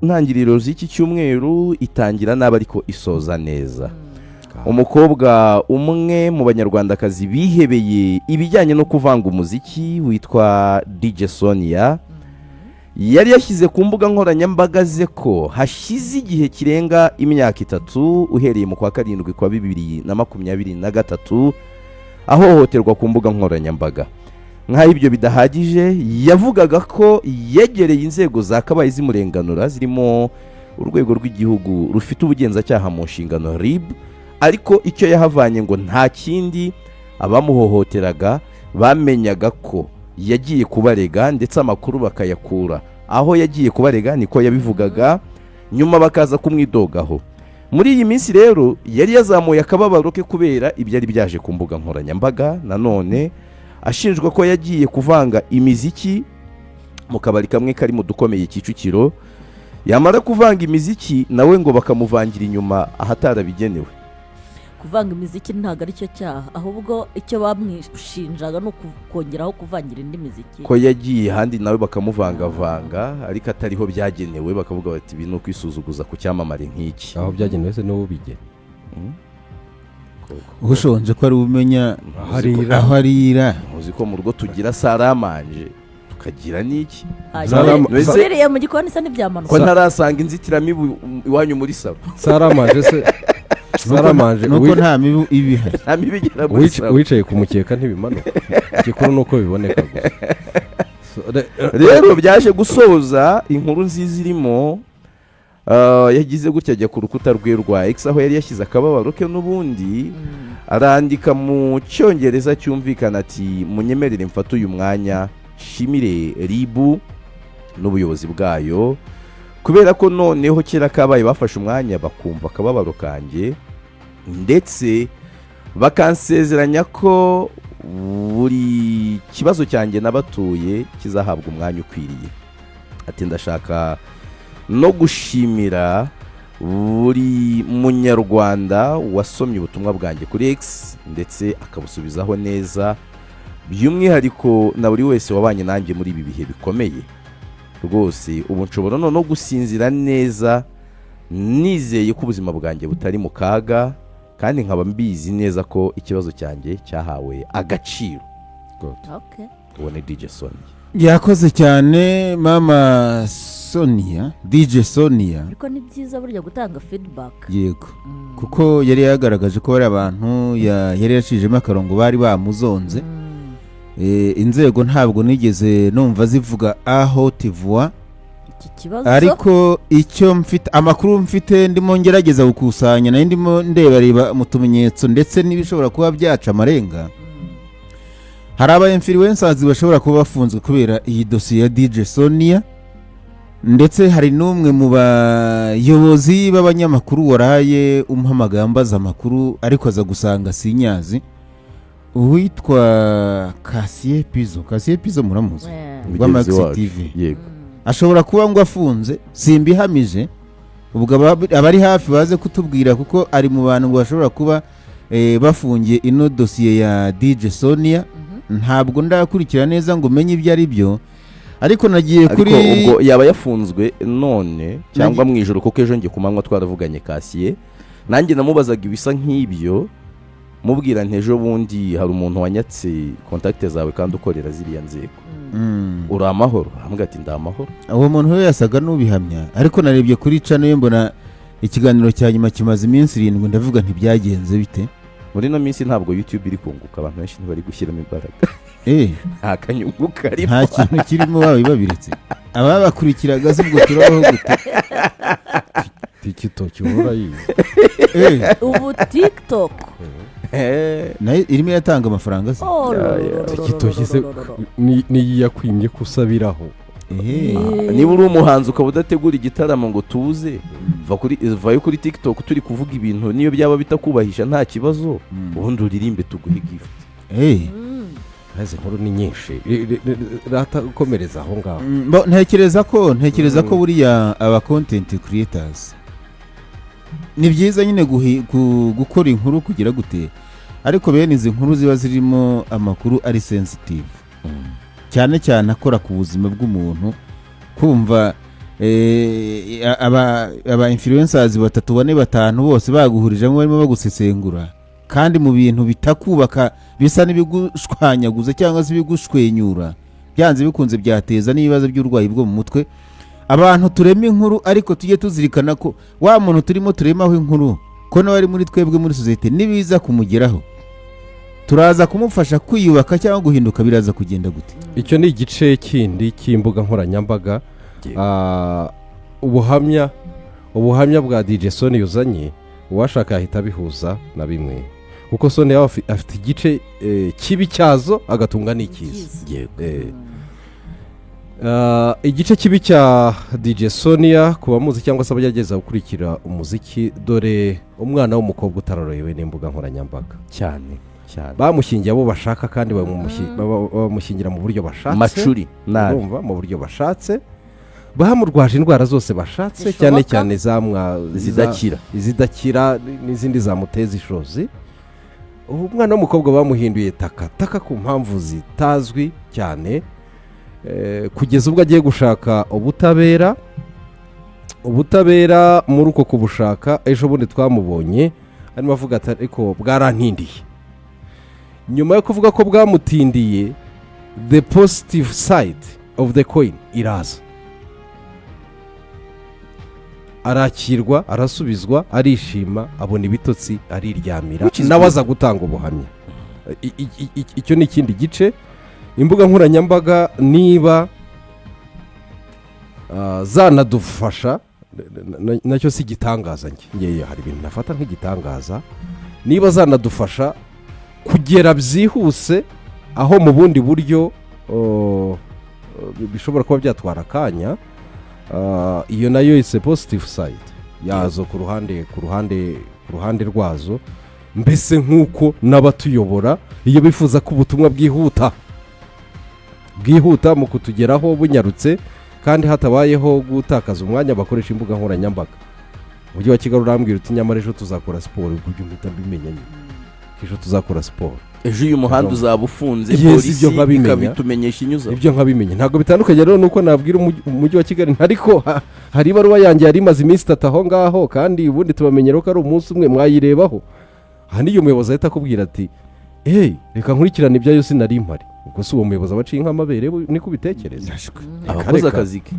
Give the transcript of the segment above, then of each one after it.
ntangiriro z'iki cyumweru itangira nabi ariko isoza neza. Umukobwa umwe mu banyarwandakazi bihebeye ibijyanye no kuvanga umuziki witwa DJ Sonia yari yashyize ku mbuga nkoranyambaga ze ko hashize igihe kirenga imyaka 3 uhereye mu kwa 7 kwa 2023 ahohoterwa ku mbuga nkoranyambaga. Nk'aho ibyo bidahagije yavugaga ko yegereye inzego zakabaye zimurenganura zirimo urwego rw'igihugu rufite ubugenzacyaha mu nshingano RIB, ariko icyo yahavanye ngo nta kindi abamuhohoteraga bamenyaga ko yagiye kubarega ndetse amakuru bakayakura aho yagiye kubarega niko yabivugaga, nyuma bakaza kumwidogaho. Muri iyi minsi rero yari yazamuye akababaro ke kubera ibyari byaje ku mbuga nkoranyambaga, nanone ashinjwa ko yagiye kuvanga imiziki mu kabari kamwe kari mu dukomeye Kicukiro, yamara kuvanga imiziki nawe ngo bakamuvangira inyuma ahatarabigenewe. Kuvanga imiziki ntabwo ari cyo cyaha, ahubwo icyo bamwishinjaga no kongeraho kuvangira indi miziki, ko yagiye handi nawe bakamuvangavanga ariko atariho byagenewe, bakavuga bati ibi ni ukwisuzuguza ku cyamamare nk'iki. aho byagenewe se n'uwo bigena ushonje ko ari umenya aho arira. Uzi ko mu rugo tugira saramanje tukagira n'iki biriya mu gikoni se n'ibyamanuka ko ntarasanga inzitiramibu iwanyu muri salo. saramanje se saramanje nuko nta mibu ibihari, nta mibu igera muri salo, wicaye ku mukeka ntibimanuka, igikuru nuko biboneka gusa. Rero byaje gusoza inkuru nziza irimo yagize gutya ajya ku rukuta rwe rwa X aho yari yashyize akababaro ke n'ubundi arandika mu cyongereza cyumvikana ati munyemerere mfate uyu mwanya shimire RIB n'ubuyobozi bwayo kubera ko noneho kera kabaye bafashe umwanya bakumva akababaro kanjye ndetse bakansezeranya ko buri kibazo cyanjye nabatuye kizahabwa umwanya ukwiriye. Ati ndashaka no gushimira buri munyarwanda wasomye ubutumwa bwanjye kuri X ndetse akabusubizaho neza, by'umwihariko na buri wese wabanye nanjye muri ibi bihe bikomeye. Rwose ubu nshobora no gusinzira neza nizeye ko ubuzima bwanjye butari mu kaga, kandi nkaba mbizi neza ko ikibazo cyanjye cyahawe agaciro. Okay. Ubone DJ Sonia. Yakoze cyane mama Sonia, DJ Sonia. Ariko ni byiza burya gutanga feedback. Yego. Kuko yari yagaragaje ko bari abantu yari yacishijemo akarongo bari bamuzonze. Inzego ntabwo nigeze numva zivuga aho tivua iki kibazo, ariko icyo mfite amakuru mfite ndimo ngerageza gukusanya na ndimo ndeba mu tumenyetso ndetse n'ibishobora kuba byaca amarenga. Hari aba influencers bashobora kuba bafunzwe kubera iyi dosiye ya DJ Sonia, ndetse hari n'umwe mu bayobozi b'abanyamakuru waraye umuhamagaye amakuru ariko aza gusanga sinyazi, uwitwa Cassier Pizo muramuzi wa Max TV. Yego. Ashobora kuba ngo afunze, simbihamije, ubwo abari hafi baze kutubwira kuko ari mu bantu ngo bashobora kuba bafungiye ino dosiye ya DJ Sonia. Ntabwo ndakurikira neza ngo menye ibyo ari byo, ariko nagiye kuri ubwo yaba yafunzwe none cyangwa mu ijoro, kuko ejo ngiye kumanywa twaravuganye Cassier, nanjye namubazaga ibisa nk'ibyo, mubwira ntejo bundi hari umuntu wanyatse kontakte zawe kandi ukorera ziriya nzego, uri amahoro? Ambwira ati ndamahoro. Uwo muntu we yasaga n'ubihamya, ariko narebye kuri channel ye mbona ikiganiro cya nyuma kimaze iminsi 7, ndavuga ntibyagenze bite. Muri no minsi ntabwo YouTube iri kunguka, abantu benshi ntibari gushyiramo imbaraga. Nta kanyungu karimo, nta kintu kirimo babiretse. Ababakurikiraga zubwo turabaho gute? TikTok uhora yize. Ubu TikTok nayo irimo yatanga amafaranga se. TikTok se ni yakwimye kusabiraho. Niba uri umuhanzi ukaba udategura igitaramo ngo tuze, vayo kuri TikTok turi kuvuga ibintu niyo byaba bitakubahisha nta kibazo, ubundi uririmbe tuguhe gift. Haze nkuru ni nyinshi, rata ukomereza aho ngaho. Ntekereza ko buriya aba content creators ni byiza nyine gukora inkuru kugira gute, ariko bene izi nkuru ziba zirimo amakuru ari sensitive, cyane cyane akora ku buzima bw'umuntu, kumva aba influencers 3 4 5 bose baguhurijemo barimo bagusesengura kandi mu bintu bitakubaka bisa n'ibigushwanyaguza cyangwa se ibigushwenyura byanze bikunze byateza n'ibibazo by'urwayi bwo mu mutwe. Abantu turema inkuru ariko tujye tuzirikana ko wa muntu turimo turemaho inkuru ko nawe ari muri twebwe muri societe nibiza kumugeraho turaza kumufasha kwiyubaka cyangwa guhinduka biraza kugenda gute. icyo ni igice kindi cy'imbuga nkoranyambaga. ubuhamya bwa DJ Soni yuzanye uwashaka yahita bihuza na bimwe kuko Soni yawe afite igice kibi cyazo agatunga n'ikiza. Igice kibi cya DJ Sonia ku bamuzi cyangwa se abagerageza gukurikira umuziki, dore umwana w'umukobwa utarorohewe n'imbuga nkoranyambaga cyane bamushyingiye abo bashaka kandi bamushyingira mu buryo bashatse macuri urumva mu buryo bashatse bahamurwaje indwara zose bashatse cyane cyane izidakira n'izindi zamuteza ishozi. ubu umwana w'umukobwa bamuhinduye taka ku mpamvu zitazwi cyane kugeza ubwo agiye gushaka ubutabera muri uko kubushaka. ejo bundi twamubonye arimo avuga ati ariko bwarantindiye. nyuma yo kuvuga ko bwamutindiye, the positive side of the coin iraza, arakirwa, arasubizwa, arishima, abona ibitotsi, ariryamira, nawe aza gutanga ubuhamya. icyo ni ikindi gice. imbuga nkoranyambaga niba zanadufasha, nacyo si igitangaza njye hari ibintu nafata nk'igitangaza, niba zanadufasha kugera byihuse aho mu bundi buryo bishobora kuba byatwara akanya, iyo nayo is a positive side yazo ku ruhande rwazo. mbese nk'uko n'abatuyobora iyo bifuza ko ubutumwa bwihuta mu kutugeraho bunyarutse kandi hatabayeho gutakaza umwanya, bakoresha imbuga nkoranyambaga. umujyi wa Kigali urambwira uti nyamara ejo tuzakora siporo, ubwo mpita mbimenya nyine ejo tuzakora siporo, ejo uyu muhanda uzaba ufunze, polisi ikabitumenyesha inyuza. ibyo nkabimenya ntabwo bitandukanye rero nuko nabwira umujyi wa Kigali ariko hari ibaruwa yanjye yari imaze iminsi 3 aho ngaho kandi ubundi tubamenyero ko ari umunsi umwe mwayirebaho. aha niyo umuyobozi ahita akubwira ati reka nkurikirane ibyayo sinari mpari. ubwo si uwo muyobozi abaciye nk'amabere niko ubitekereza, abakoze akazi ke.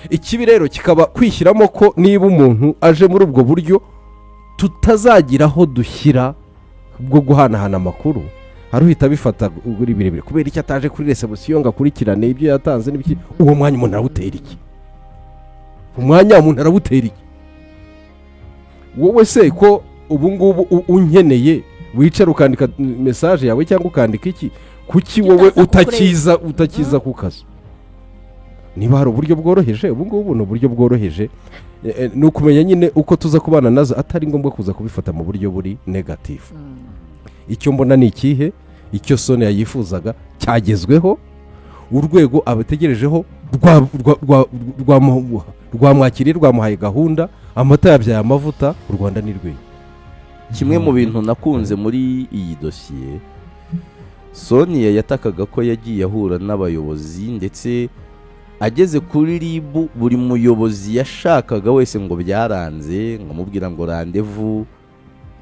ikibi rero kikaba kwishyiramo ko niba umuntu aje muri ubwo buryo tutazagira aho dushyira bwo guhanahana amakuru, hari uhita bifata uri birebire kubera icyo ataje kuri resebusiyo ngo akurikirane ibyo yatanze n'ibiki. uwo mwanya umuntu arawutera iki? wowe se ko ubu ngubu unkeneye wicara ukandika mesaje yawe cyangwa ukandika iki, kuki wowe utakiza ku kazi? niba hari uburyo bworoheje, ubu ngubu ni uburyo bworoheje, ni ukumenya nyine uko tuza kubana nazo, atari ngombwa kuza kubifata mu buryo buri negatifu. icyo mbona ni ikihe? icyo Sonia yifuzaga cyagezweho, urwego abategerejeho rwamwakiriye, rwamuhaye gahunda, amata yabyaye amavuta, u Rwanda ni rwe. kimwe mu bintu nakunze muri iyi dosiye, Sonia yatakaga ko yagiye ahura n'abayobozi, ndetse ageze kuri RIB buri muyobozi yashakaga wese ngo byaranze, ngo amubwira ngo randevu,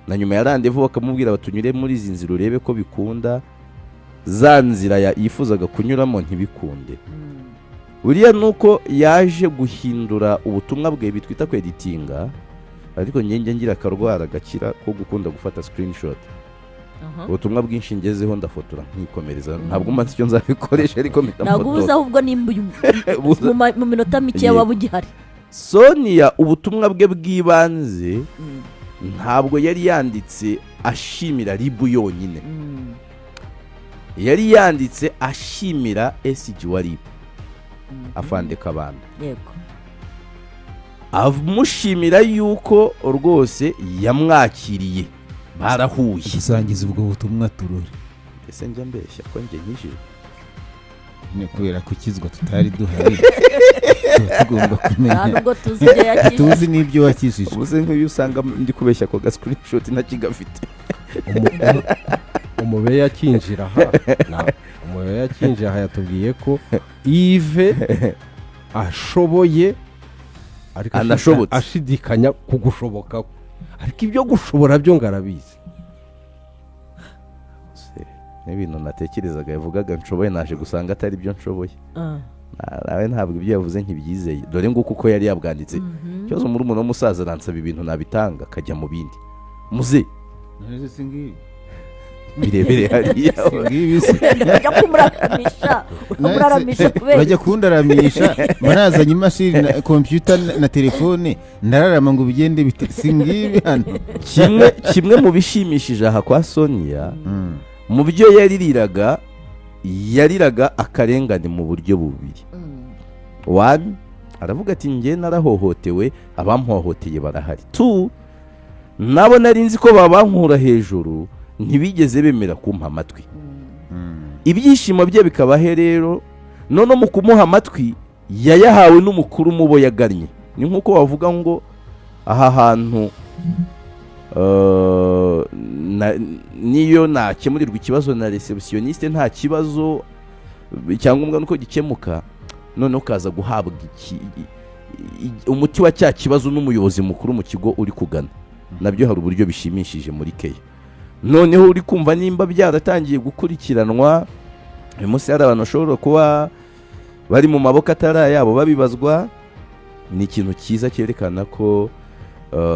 na nyuma ya randevu bakamubwira batunyure muri izi nzira urebe ko bikunda, za nzira yifuzaga kunyuramo ntibikunde. buriya nuko yaje guhindura ubutumwa bwe bitwita kweditinga, ariko njye ngira akarwara gakira ko gukunda gufata screenshot. ubutumwa bwinshi ngezeho ndafotora nkikomereza, ntabwo mbanze icyo nzabikoresha ariko mpita ntabwo ubuze ahubwo nimba mu minota mike waba ugihari. Sonia ubutumwa bwe bw'ibanze ntabwo yari yanditse ashimira RIB yonyine, yari yanditse ashimira SG wa RIB Afande Kabanda, yego, amushimira yuko rwose yamwakiriye, barahuye. gusangiza ubwo butumwa turore. ese njya mbeshya ko njye nkijije? ni kubera kukizwa tutari duhari tugomba kumenya, ntabwo tuzi ibyo yakishije, tuzi n'ibyo wakishije. ubuze nk'iyo usanga ndi kubeshya ko ga screenshot ntakigafite. umube yakinjira aha yatubwiye ko Yves ashoboye ariko anashobotse. ashidikanya ku gushoboka kwe. ariko ibyo gushobora byo ngo arabizi. n'ibintu natekerezaga yavugaga nshoboye naje gusanga atari byo nshoboye. Ah. nawe ntabwo ibyo yavuze ntibyizeye dore nguko uko yari yabwanditse. ikibazo muri umuntu w'umusaza aransaba ibintu nabitanga akajya mu bindi muze birebere hariya Ujya kumuramisha ukamuraramisha kubera urajya kundaramisha manazanye imashini na kompiyuta na telefone ndararama ngo bigende bite singibi hano. kimwe mu bishimishije aha kwa Sonia mu byo yariraga akarengane mu buryo bubiri. One, aravuga ati njye narahohotewe abamhohoteye barahari. Two, nabo nari nzi ko babankura hejuru ntibigeze bemera kumpa amatwi. Ibyishimo bye bikabahe rero none mu kumuha amatwi yayahawe n'umukuru mu bo yagannye. Ni nk'uko bavuga ngo aha hantu niyo nakemurirwa ikibazo na receptioniste nta kibazo icyangombwa nuko gikemuka none ukaza guhabwa umuti wa cya kibazo n'umuyobozi mukuru mu kigo uri kugana. Nabyo hari uburyo bishimishije muri Keya. Noneho uri kumva nimba byaratangiye gukurikiranwa uyu munsi hari abantu bashobora kuba bari mu maboko atari ayabo babibazwa. Ni ikintu cyiza cyerekana ko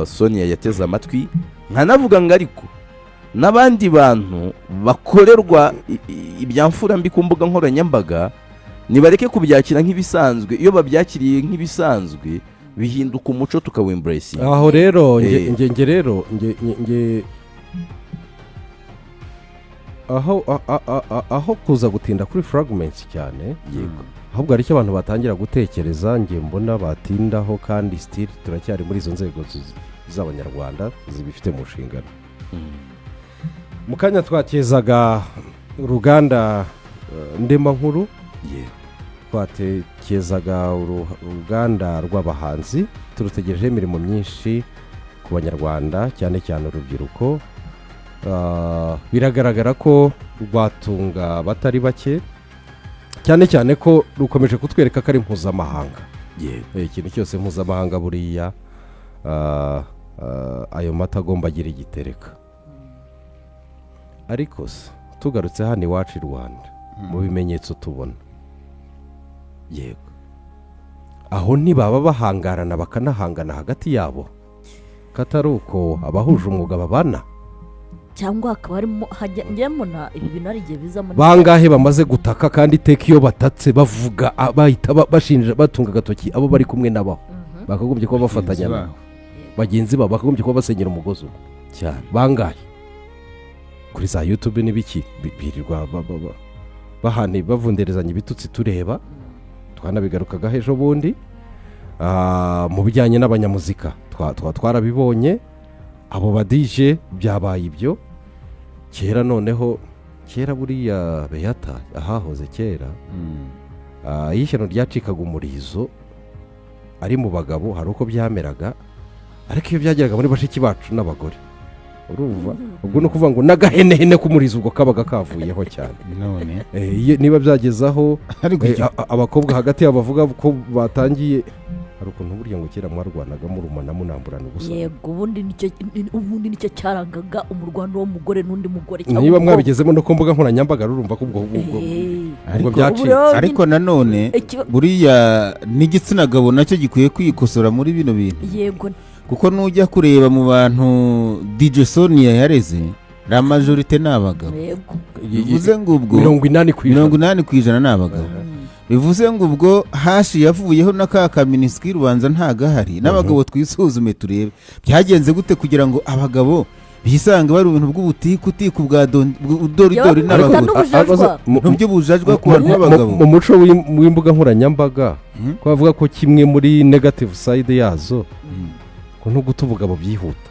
Sonia yateze amatwi. Nkanavuga ngo ariko n'abandi bantu bakorerwa ibyamfura mbi ku mbuga nkoranyambaga nibareke kubyakira nk'ibisanzwe. Iyo babyakiriye nk'ibisanzwe bihinduka umuco tukawembrace. aho rero aho kuza gutinda kuri fragments cyane Yego. ahubwo hari icyo abantu batangira gutekereza njye mbona batindaho kandi still turacyari muri izo nzego z'abanyarwanda zibifite mu nshingano. mu kanya twatezaga uruganda ndemankuru, twatekezaga uruganda rw'abahanzi, turutegerejeho imirimo myinshi ku banyarwanda cyane cyane urubyiruko. Biragaragara ko rwatunga batari bake cyane cyane ko rukomeje kutwereka ko ari mpuzamahanga. Ikintu cyose mpuzamahanga buriya ayo mata agomba agira igitereka. ariko se tugarutse hano iwacu i Rwanda mu bimenyetso tubona, yego aho ntibaba bahangarana bakanahangana hagati yabo katari uko abahuje umwuga babana, cyangwa hakaba harimo njyemo na ibi bintu ari igihe bizamo bangahe bamaze gutaka kandi iteka iyo batatse bavuga bahita bashinja batunga agatoki abo bari kumwe nabo bakagombye kuba bafatanya nabo bagenzi babo bakagombye kuba basenyera umugozi cyane. Bangahe kuri za YouTube n'ibiki birirwa bahane bavunderezanya ibitutsi tureba, twanabigarukaga ejo bundi mu bijyanye n'abanyamuzika twarabibonye abo badije byabaye ibyo kera. Noneho kera buriya Beata ahahoze kera iyo ishyano ryacikaga umurizo ari mu bagabo hari uko byameraga, ariko iyo byageraga muri bashiki bacu n'abagore urumva ubwo ni ukuvuga ngo n'agahenehene k'umurizo ubwo kabaga kavuyeho cyane. none niba byagezaho abakobwa hagati yabo bavuga ko batangiye hari ukuntu burya ngo kera mwarwanaga murumana munamburana ubusa. Yego ubundi nicyo cyarangaga umurwano w'umugore n'undi mugore. Niba mwabigezemo no ku mbuga nkoranyambaga urumva ko ubwo byacitse. Ariko nanone buriya n'igitsina gabo nacyo gikwiye kwikosora muri bino bintu. Yego kuko nujya kureba mu bantu DJ Sonia yareze la majorite ni abagabo. Bivuze ngo ubwo 80% ni abagabo. Bivuze ngo ubwo hashi yavuyeho n'aka minisitiri rubanza ntagahari n'abagabo twisuzume turebe byagenze gute kugira ngo abagabo bisange bari ibintu bw'ubutiku bwa doridori n'abagabo by'ubujajwa ku bantu b'abagabo. Mu muco w'imbuga nkoranyambaga ko bavuga ko kimwe muri negative side yazo ko no guta ubugabo byihuta.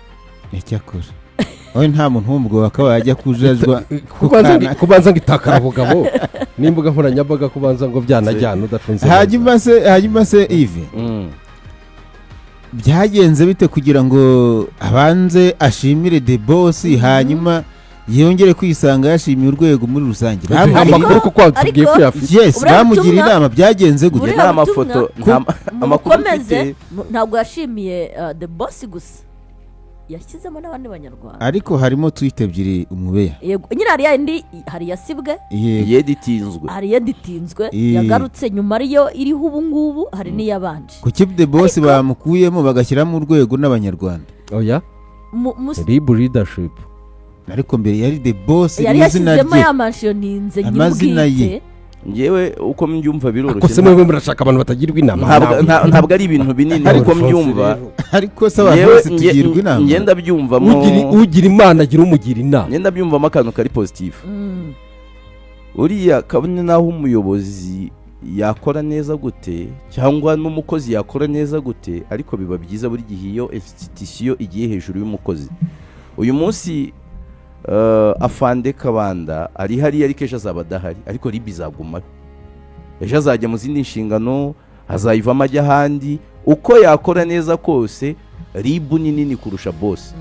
Icyakora oye nta muntu w'umugabo akaba yajya kujajwa kubanza ngo itakara ubugabo n'imbuga nkoranyambaga kubanza ngo byanajyana udafunze. hanyuma se Yves byagenze bite kugira ngo abanze ashimire the boss hanyuma yongere kwisanga yashimiye urwego muri rusange nta makuru kuko watubwiye ko yafite yes Buriya bamugira butumwa- inama byagenze gute Buriya nta butumwa- mafoto amakuru mukomeze mfite ntabwo yashimiye the boss gusa yashyizemo n'abandi banyarwanda ariko harimo tweet ebyiri umubeya yego nyine hari yindi hari yasibwe yego yeditinzwe hari yeditinzwe Eh. yagarutse nyuma ariyo iriho ubu ngubu hari n'iyabanje kuki the boss Ariko- bamukuyemo bagashyiramo urwego n'abanyarwanda oya Mu- ribu leadership ariko mbere yari the boss yari mu izina yashyizemo rye yamashiyoninze Amazina ye. nyir'ubwite ngewe uko mbyumva ako biroroshye se mwebwe murashaka abantu batagirwa inama ntabwo ari ibintu binini ariko mbyumva ariko se abantu Ngewe bose tugirwa inama ngenda byumvamo ugira imana agira umugira inama ngenda byumvamo akantu kari positifu uriya kabone n'aho umuyobozi yakora neza gute cyangwa n'umukozi yakora neza gute ariko biba byiza buri gihe iyo institution igiye hejuru y'umukozi uyu munsi afande kabanda ari hariya ariko ejo azaba adahari ariko ribi izagumaho ejo azajya mu zindi nshingano azayivamo ajya ahandi uko yakora neza kose ribu ni nini kurusha bosi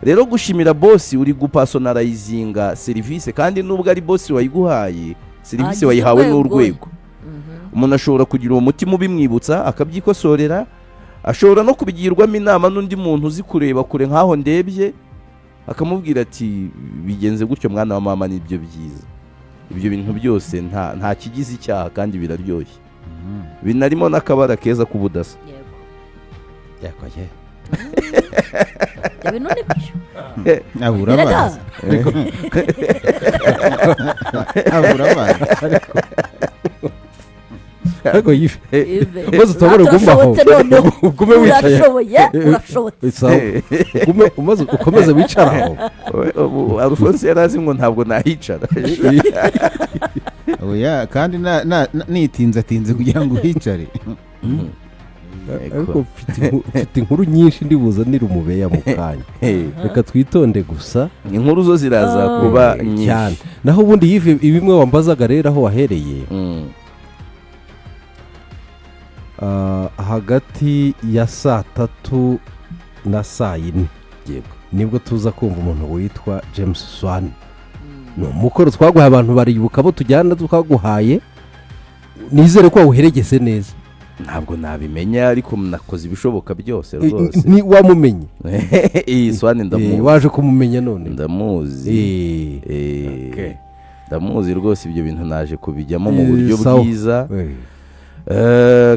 rero gushimira bosi uri gupasonarayizinga serivisi kandi nubwo ari bosi wayiguhaye serivisi Agize wayihawe urwego. n'urwego umuntu ashobora kugira uwo mutima ubimwibutsa akabyikosorera ashobora no kubigirwamo inama n'undi muntu uzi kureba kure nk'aho ndebye akamubwira ati bigenze gutyo mwana wa mama nibyo byiza ibyo bintu byose nta kigize icyaha kandi biraryoshye binarimo n'akabara keza k'ubudasa yego ibyo bintu ni byo abura Erega, amazi abura amazi ariko yife Ive. maze utabona ugumaho Urashobotse noneho. ugume wicaye urashoboye urashobotse sawa umaze ukomeze wicaraho Alphonse yari azi ngo ntabwo nahicara oya kandi nitinze atinze kugira ngo uhicare ariko mfite inkuru nyinshi ndibuzanire umubeya mu kanya reka twitonde gusa inkuru zo ziraza kuba nyinshi cyane naho ubundi yive bimwe wambazaga rero aho wahereye hagati ya 3:00 na 4:00 yego nibwo tuza kumva umuntu witwa James Swan ni umukoro twaguhaye abantu baribuka abo tujyana twaguhaye nizere ko wawuheregeze neza ntabwo nabimenya ariko nakoze ibishoboka byose rwose ni wamumenye iyi swane ndamuzi waje kumumenya none ndamuzi Okay. ndamuzi rwose ibyo bintu naje kubijyamo mu buryo sawa. bwiza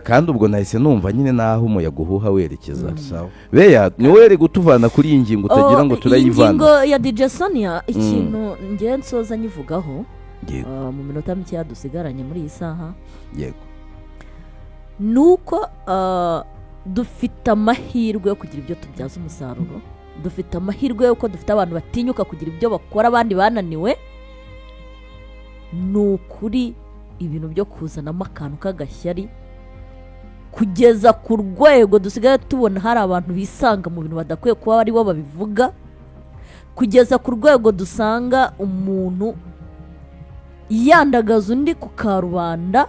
kandi ubwo nahise numva nyine naho umuyaga uhuha werekeza sawa beya niwere gutuvana kuri iyi ngingo utagira ngo iyi turayivana ngingo ya DJ Sonia ikintu ngiye nsoza nyivugaho yego mu minota mikeya dusigaranye muri iyi saha yego ni uko dufite amahirwe yo kugira ibyo tubyaza umusaruro dufite amahirwe y'uko dufite abantu batinyuka kugira ibyo bakora abandi bananiwe ni ukuri ibintu byo kuzanamo akantu k'agashyari kugeza ku rwego dusigaye tubona hari abantu bisanga mu bintu badakwiye kuba ari bo babivuga kugeza ku rwego dusanga umuntu yandagaza undi ku karubanda